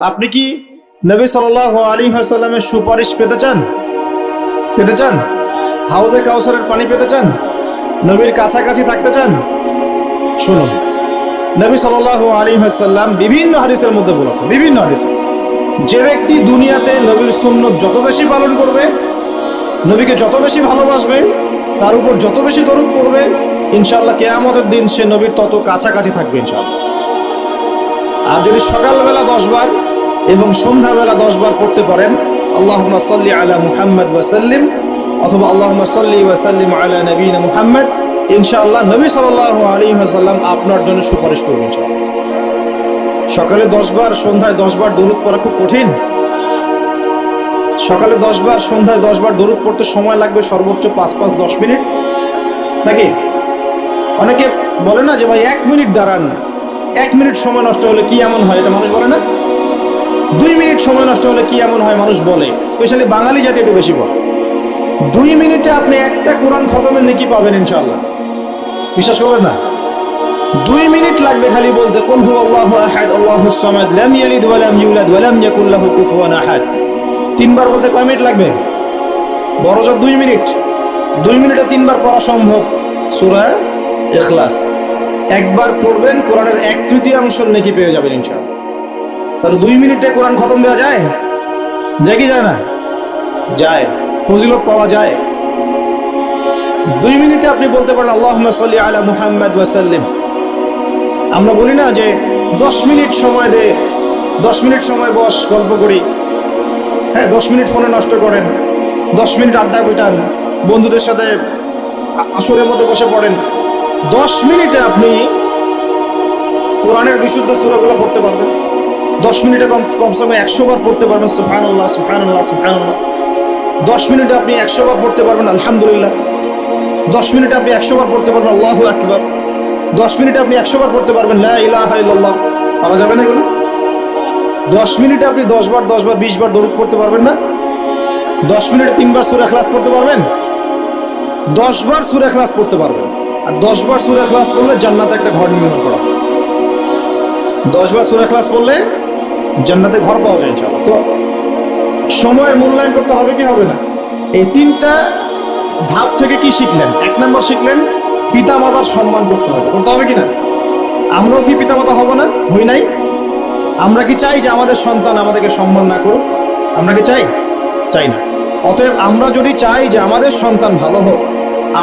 আপনি কি নবী সাল্লাল্লাহু আলাইহি ওয়াসাল্লামের সুপারিশ পেতে চান? পেতে চান? হাউজে কাউসারের পানি পেতে চান? নবীর কাছাকাছি থাকতে চান? শুনুন, নবী সাল্লাল্লাহু আলাইহি ওয়াসাল্লাম বিভিন্ন হাদিসের মধ্যে বলেছেন, বিভিন্ন হাদিসে, যে ব্যক্তি দুনিয়াতে নবীর সুন্নত যত বেশি পালন করবে, নবীকে যত বেশি ভালোবাসবে, তার উপর যত বেশি দরুদ পড়বে, ইনশাআল্লাহ কিয়ামতের দিন সে নবীর তত কাছাকাছি থাকবে ইনশাআল্লাহ। আর যদি সকালবেলা 10 বার এবং সন্ধ্যাবেলা 10 বার পড়তে পারেন আল্লাহুম্মা সাল্লি আলা মুহাম্মদ ওয়া সাল্লিম, অথবা আল্লাহুম্মা সাল্লি ওয়া সাল্লিম আলা নবিয়িনা মুহাম্মদ, ইনশাআল্লাহ নবী সাল্লাল্লাহু আলাইহি ওয়াসাল্লাম আপনার জন্য সুপারিশ করবেন ইনশাআল্লাহ। সকালে 10 বার, সন্ধ্যায় 10 বার দরুদ পড়া খুব কঠিন। সকালে 10 বার, সন্ধ্যায় 10 বার দরুদ পড়তে সময় লাগবে সর্বোচ্চ 5-10 মিনিট, নাকি? অনেকে বলে না যে ভাই 1 মিনিট দাঁড়ান, 1 মিনিট সময় নষ্ট হলে কি এমন হয়, এটা মানুষ বলে না? 2 মিনিট সময় নষ্ট হলে কি এমন হয় মানুষ বলে, স্পেশালি বাঙালি জাতি একটু বেশি বলে। 2 মিনিটে আপনি একটা কোরআন খতমের নেকি পাবেন ইনশাআল্লাহ, বিশ্বাস করবেন না? 2 মিনিট লাগবে খালি বলতে কুল হুয়াল্লাহু আহাদ আল্লাহুস সামাদ লাম ইয়ালিদ ওয়া লাম ইউলাদ ওয়া লাম ইয়াকুল লাহু কুফুয়ান আহাদ। 3 বার বলতে কয় মিনিট লাগবে? বড়জোর 2 মিনিট। 2 মিনিটে 3 বার পড়া সম্ভব সূরা ইখলাস। একবার পড়বেন, কোরআনের 1/3 নেকি পেয়ে যাবেন ইনশাআল্লাহ। তাহলে 2 মিনিটে কোরআন খতম দেওয়া যায়? যায় কি যায় না? যায়, ফজিলত পাওয়া যায়। 2 মিনিটে আপনি বলতে পারেন আল্লাহুম্মা সাল্লি আলা মুহাম্মদ ওয়া সাল্লিম। আমরা বলি না যে 10 মিনিট সময় দে, 10 মিনিট সময় বস, গল্প করি। হ্যাঁ, 10 মিনিট ফোনে নষ্ট করেন, 10 মিনিট আড্ডা পিটান, বন্ধুদের সাথে আসরের মধ্যে বসে পড়েন। 10 মিনিটে আপনি কোরআনের বিশুদ্ধ সূরাগুলো পড়তে পারবেন। 10 মিনিটে কমসে কম 100 বার পড়তে পারবেন সুবহানাল্লাহ সুবহানাল্লাহ সুবহানাল্লাহ। 10 মিনিটে আপনি 100 বার পড়তে পারবেন আলহামদুলিল্লাহ। 10 মিনিটে আপনি 100 বার পড়তে পারবেন আল্লাহু আকবার। 10 মিনিটে আপনি 100 বার পড়তে পারবেন লা ইলাহা ইল্লাল্লাহ। পারা যাবে না এগুলো? 10 মিনিটে আপনি 10 বার 20 বার দরুদ পড়তে পারবেন না? 10 মিনিটে 3 বার সূরা ইখলাস পড়তে পারবেন? 10 বার সূরা ইখলাস পড়তে পারবেন। আর 10 বার সূরা ইখলাস পড়লে জান্নাতে একটা ঘর নির্মাণ করা হবে। 10 বার সূরা ইখলাস পড়লে জান্নাতে ঘর পাওয়া যায় ইনশাআল্লাহ। তো সময়ের মূল্যায়ন করতে হবে কি হবে না? এই 3টা ধাপ থেকে কি শিখলেন? 1 নম্বর শিখলেন পিতা মাতার সম্মান করতে হবে। করতে হবে কিনা? আমরাও কি পিতা মাতা হব না? হই নাই? আমরা কি চাই যে আমাদের সন্তান আমাদেরকে সম্মান না করুক? আমরা কি চাই? চাই না। অতএব আমরা যদি চাই যে আমাদের সন্তান ভালো হোক,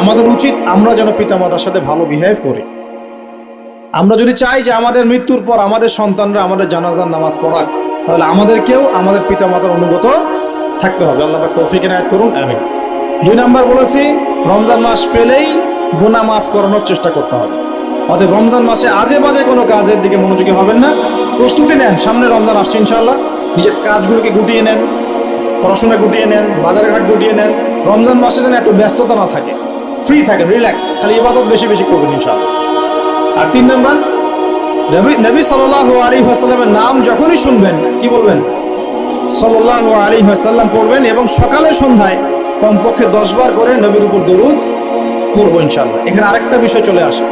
আমাদের উচিত আমরা যেন পিতা মাতার সাথে ভালো বিহেভ করি। আমরা যদি চাই যে আমাদের মৃত্যুর পর আমাদের সন্তানরা আমাদের জানাজার নামাজ পড়াক, তাহলে আমাদেরকেও আমাদের পিতা মাতার অনুগত থাকতে হবে। আল্লাহ পাক তৌফিক এনায়েত করুন, আমিন। 2 নাম্বার বলেছি, রমজান মাস পেলেই গুনাহ মাফ করানোর চেষ্টা করতে হবে। অতএব রমজান মাসে আজে বাজে কোনো কাজের দিকে মনোযোগী হবেন না। প্রস্তুতি নেন, সামনে রমজান আসছে ইনশাআল্লাহ। নিজের কাজগুলোকে গুটিয়ে নেন, পড়াশোনা গুটিয়ে নেন, বাজার ঘাট গুটিয়ে নেন। রমজান মাসে যেন এত ব্যস্ততা না থাকে, ফ্রি থাকেন, রিল্যাক্স, খালি ইবাদত বেশি বেশি করবেন ইনশাআল্লাহ। আর 3 নাম্বার, নবী সাল্লাল্লাহু আলাইহি ওয়াসাল্লামের নাম যখনই শুনবেন কি বলবেন? সাল্লাল্লাহু আলাইহি ওয়াসাল্লাম পড়বেন, এবং সকালে সন্ধ্যায় কমপক্ষে 10 বার করে নবীর উপর দরুদ পড়বো ইনশাআল্লাহ। এখানে আরেকটা বিষয় চলে আসে,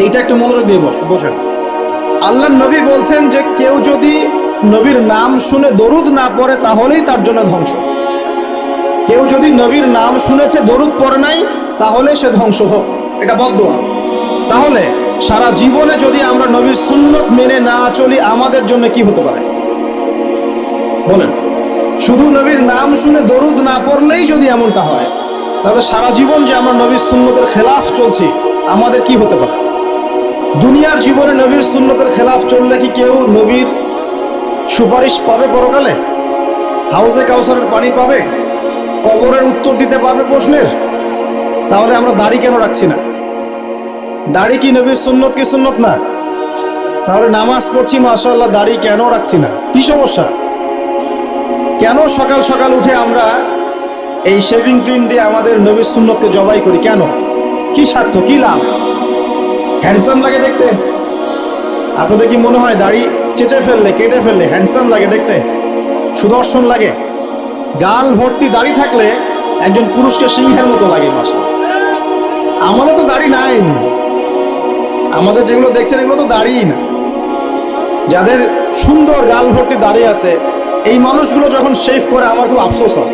এইটা একটু মনোযোগ দিয়ে বোঝেন। আল্লাহর নবী বলছেন যে কেউ যদি নবীর নাম শুনে দরুদ না পড়ে তাহলেই তার জন্য ধ্বংস। কেউ যদি নবীর নাম শুনেছে দরুদ পড়ে নাই তাহলে সে ধ্বংস হোক, এটা বদদোয়া। তাহলে সারা জীবনে যদি আমরা নবীর সুন্নত মেনে না চলি আমাদের জন্য কি হতে পারে বলেন? শুধু নবীর নাম শুনে দরুদ না পড়লেই যদি এমনটা হয়, তাহলে সারা জীবন যে আমরা নবীর সুন্নতের খেলাফ চলছি আমাদের কি হতে পারে? দুনিয়ার জীবনে নবীর সুন্নতের খেলাফ চললে কি কেউ নবীর সুপারিশ পাবে পরকালে? হাউজে কাউসারের পানি পাবে? কবরের উত্তর দিতে পারবে প্রশ্নের? তাহলে আমরা দাড়ি কেন রাখছি না? দাড়ি কি নবীর সুন্নত কি সুন্নত না? তাহলে নামাজ পড়ছি মাশাআল্লাহ, দাড়ি কেন রাখছি না? কি সমস্যা? কেন সকাল সকাল উঠে আমরা এই শেভিং ক্রিম দিয়ে আমাদের নবীর সুন্নতকে জবাই করি? কেন? কি স্বার্থ, কি লাভ? হ্যান্ডসাম লাগে দেখতে? আপনাদের কি মনে হয় দাড়ি চেঁচে ফেললে, কেটে ফেললে হ্যান্ডসাম লাগে দেখতে, সুদর্শন লাগে? গাল ভর্তি দাড়ি থাকলে একজন পুরুষকে সিংহের মতো লাগে মাশাআল্লাহ। আমাদের তো দাড়ি নাই, আমাদের যেগুলো দেখছেন এগুলো তো দাড়িই না। যাদের সুন্দর গাল ভর্তি দাঁড়িয়ে আছে, এই মানুষগুলো যখন শেভ করে আমার খুব আফসোস হয়।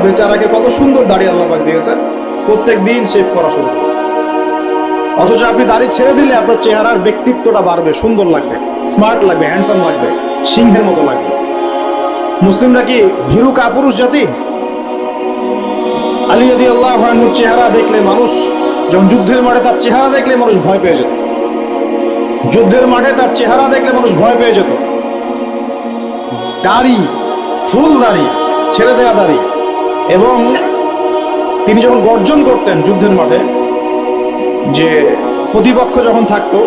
বেচারাকে কত সুন্দর দাড়ি আল্লাহ পাক দিয়েছেন, প্রত্যেক দিন শেভ করা শুরু করে। অথচ আপনি দাড়ি ছেড়ে দিলে আপনার চেহারার ব্যক্তিত্বটা বাড়বে, সুন্দর লাগবে, স্মার্ট লাগবে, হ্যান্ডসাম লাগবে, সিংহের মতো লাগবে। মুসলিমরা কি ভীরু কাপুরুষ জাতি? আলী রাদিয়াল্লাহু আনহুর চেহারা দেখলে মানুষ, যখন যুদ্ধের মাঠে তার চেহারা দেখলে মানুষ ভয় পেয়ে যেত। যুদ্ধের মাঠে তার চেহারা দেখলে মানুষ ভয় পেয়ে যেত। দাড়ি, ফুল দাড়ি, ছেড়ে দেয়া দাড়ি, এবং তিনি যখন গর্জন করতেন যুদ্ধের মাঠে, যে প্রতিপক্ষ যখন থাকতো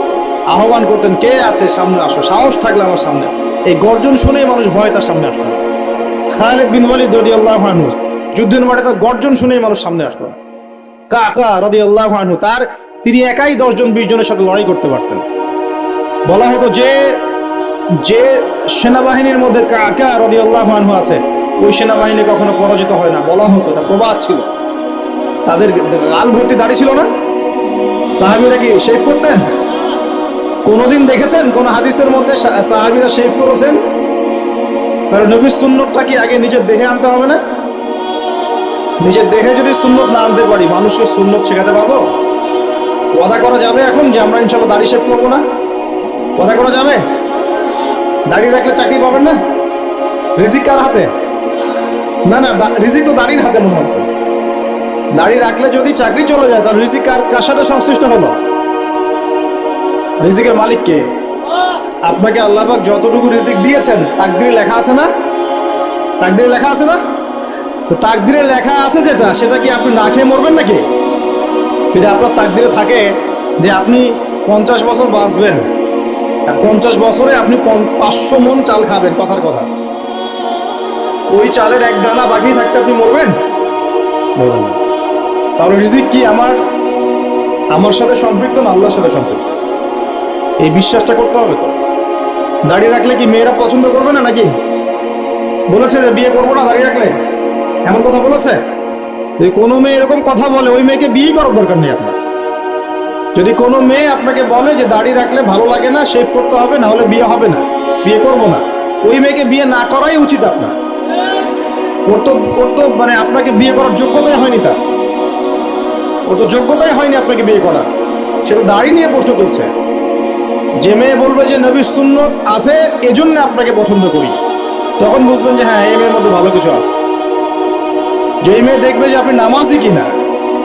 আহ্বান করতেন, কে আছে সামনে আসো, সাহস থাকলে আমার সামনে। এই গর্জন শুনেই মানুষ ভয় তার সামনে আসতো। খালিদ বিন ওয়ালিদ রাদিয়াল্লাহু আনহু যুদ্ধের মাঠে তার গর্জন শুনেই মানুষ সামনে আসতো। কাকা রাদিয়াল্লাহু আনহু তিনি একাই 10 জন 20 জনের সাথে লড়াই করতে পারতেন। বলা হতো যে যে সেনাবাহিনীর মধ্যে কাকা রাদিয়াল্লাহু আনহু আছে, ওই সেনাবাহিনী কখনো পরাজিত হয় না। বলা হতো, এটা প্রবাদ ছিল। তাদের গাল ভর্তি দাড়ি ছিল না? সাহাবীরা কি শেভ করতেন? কোনদিন দেখেছেন কোন হাদিসের মধ্যে সাহাবীরা শেভ করেছেন? কারণ নবীর সুন্নতটা কি আগে নিজের দেহে আনতে হবে না? নিজের দেহে যদি সুন্নত না আনতে পারি, মানুষকে সুন্নত শেখাতে পারবো? ওয়াদা করা যাবে এখন যে আমরা ইনশাআল্লাহ দাড়ি শেভ করবো না? ওয়াদা করা যাবে? দাড়ি রাখলে চাকরি পাবেন না? রিজিক কার হাতে? না না, রিজিক তো দাড়ির হাতে মনে হচ্ছে। দাড়ি রাখলে যদি চাকরি চলে যায়, তাহলে রিজিক কার সাথে সংশ্লিষ্ট হলো? রিজিকের মালিক কে? আপনাকে আল্লাহ পাক যতটুকু রিজিক দিয়েছেন তাকদিরে লেখা আছে না? তাকদিরে লেখা আছে না? তো তাকদিরে লেখা আছে যেটা, সেটা কি আপনি না খেয়ে মরবেন নাকি? যদি আপনার তাকদিরে থাকে যে আপনি 50 বছর বাঁচবেন, আর 50 বছরে আপনি 500 মণ চাল খাবেন, কথার কথা, ওই চালের এক দানা বাকি থাকতে আপনি মরবেন? মরবেন না। তাহলে রিজিক কি আমার সাথে সম্পৃক্ত না আল্লাহর সাথে সম্পৃক্ত? এই বিশ্বাসটা করতে হবে তো। দাড়ি রাখলে কি মেয়েরা পছন্দ করবে না নাকি? বলেছে যে বিয়ে করবো না দাড়ি রাখলে, এমন কথা বলেছে? যদি কোনো মেয়ে এরকম কথা বলে, ওই মেয়েকে বিয়ে করার দরকার নেই আপনার। যদি কোনো মেয়ে আপনাকে বলে যে দাড়ি রাখলে ভালো লাগে না, শেভ করতে হবে, না হলে বিয়ে হবে না, বিয়ে করবো না, ওই মেয়েকে বিয়ে না করাই উচিত আপনার। ওর তো মানে আপনাকে বিয়ে করার যোগ্যতাই হয়নি, ওর তো যোগ্যতাই হয়নি আপনাকে বিয়ে করা। সে তো দাড়ি নিয়ে প্রশ্ন করছে। যে মেয়ে বলবে যে নবীর সুন্নত আছে এজন্য আপনাকে পছন্দ করি, তখন বুঝবেন যে হ্যাঁ, এই মেয়ের মধ্যে ভালো কিছু আছে। যেই মেয়ে দেখবে যে আপনি নামাজি কিনা,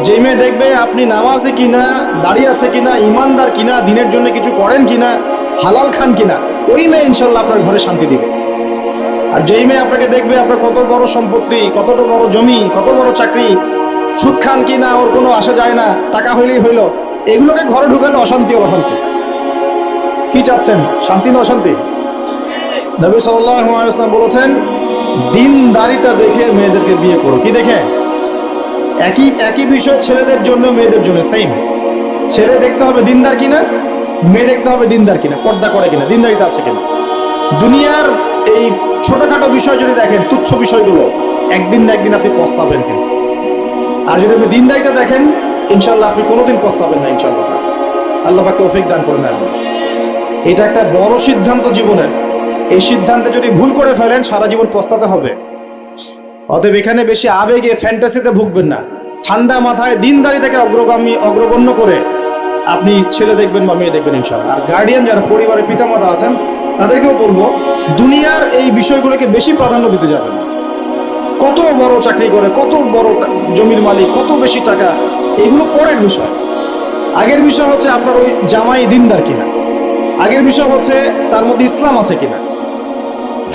যেই মেয়ে দেখবে আপনি নামাজি কিনা, দাড়ি আছে কিনা, ইমানদার কিনা, দিনের জন্য কিছু করেন কিনা, হালাল খান কিনা, ওই মেয়ে ইনশাল্লাহ আপনার ঘরে শান্তি দিবে। আর যেই মেয়ে আপনাকে দেখবে আপনার কত বড় সম্পত্তি, কতটা বড় জমি, কত বড় চাকরি, সুদ খান কিনা ওর কোনো আসা যায় না, টাকা হইলেই হইলো, এগুলোকে ঘরে ঢুকালে অশান্তি। অশান্তি কি চাচ্ছেন, শান্তি না অশান্তি? নবী সাল্লাল্লাহু আলাইহি ওয়াসাল্লাম বলেছেন, দিনদারিতা দেখে মেয়েদেরকে বিয়ে করো। কি দেখে? একই বিষয় ছেলেদের জন্য মেয়েদের জন্য সেম। ছেলে দেখতে হবে দিনদার কিনা, মেয়ে দেখতে হবে দিনদার কিনা, পর্দা করে কিনা, দিনদারিতা আছে কিনা। দুনিয়ার এই ছোটখাটো বিষয় যদি দেখেন, তুচ্ছ বিষয়গুলো, একদিন না একদিন আপনি পস্তাবেন কিন্তু। আর যদি আপনি দিনদারিতা দেখেন, ইনশাল্লাহ আপনি কোনোদিন পস্তাবেন না ইনশাল্লাহ। আল্লাহ পাক তৌফিক দান করে নেন। এটা একটা বড় সিদ্ধান্ত জীবনের। এই সিদ্ধান্তে যদি ভুল করে ফেলেন, সারা জীবন পস্তাতে হবে। অতএব এখানে বেশি আবেগে, ফ্যান্টাসিতে ভুগবেন না। ঠান্ডা মাথায় দিনদারিতাকে অগ্রগণ্য করে আপনি ছেলে দেখবেন বা মেয়ে দেখবেন ইনশাআল্লাহ। আর গার্ডিয়ান যারা পরিবারের পিতামাতা আছেন, তাদেরকেও বলবো, দুনিয়ার এই বিষয়গুলোকে বেশি প্রাধান্য দিতে যাবেন। কত বড় চাকরি করে, কত বড় জমির মালিক, কত বেশি টাকা, এগুলো পরের বিষয়। আগের বিষয় হচ্ছে আপনার ওই জামাই দিনদার কিনা, আগের বিষয় হচ্ছে তার মধ্যে ইসলাম আছে কিনা,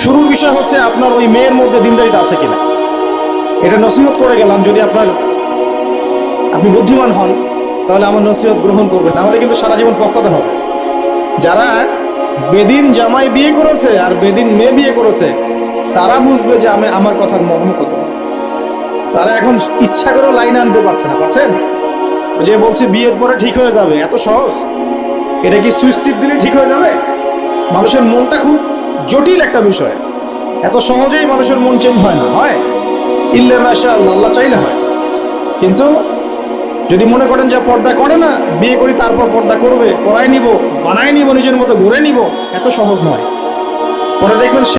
শুরুর বিষয় হচ্ছে আপনার ওই মেয়ের মধ্যে দিনদারিতা আছে কিনা। এটা নসিহত করে গেলাম। যদি আপনি বুদ্ধিমান হন, তাহলে আমার নসিহত গ্রহণ করবেন, নাহলে কিন্তু সারা জীবন পস্তাতে হবে। যারা বেদিন জামাই বিয়ে করেছে আর বেদিন মেয়ে বিয়ে করেছে, তারা বুঝবে যে আমার কথার মর্ম কত। তারা এখন ইচ্ছা করেও লাইন আনতে পারছে না, পারছেন? যে বলছে বিয়ের পরে ঠিক হয়ে যাবে, এত সহজ? এটা কি সুইচ টিপ দিলে ঠিক হয়ে যাবে? মানুষের মনটা খুব জটিল একটা বিষয়। এত সহজেই মানুষের মন চেঞ্জ হয় না। হয় ইল্লা মাশাআল্লাহ, আল্লাহ চাইলে হয়। কিন্তু যদি মনে করেন যে পর্দা করে না, বিয়ে করি তারপর পর্দা করবে, করাই নিব, বানাই নিব, নিজের মতো ঘুরে নিব, এত সহজ নয়। পরে দেখবেন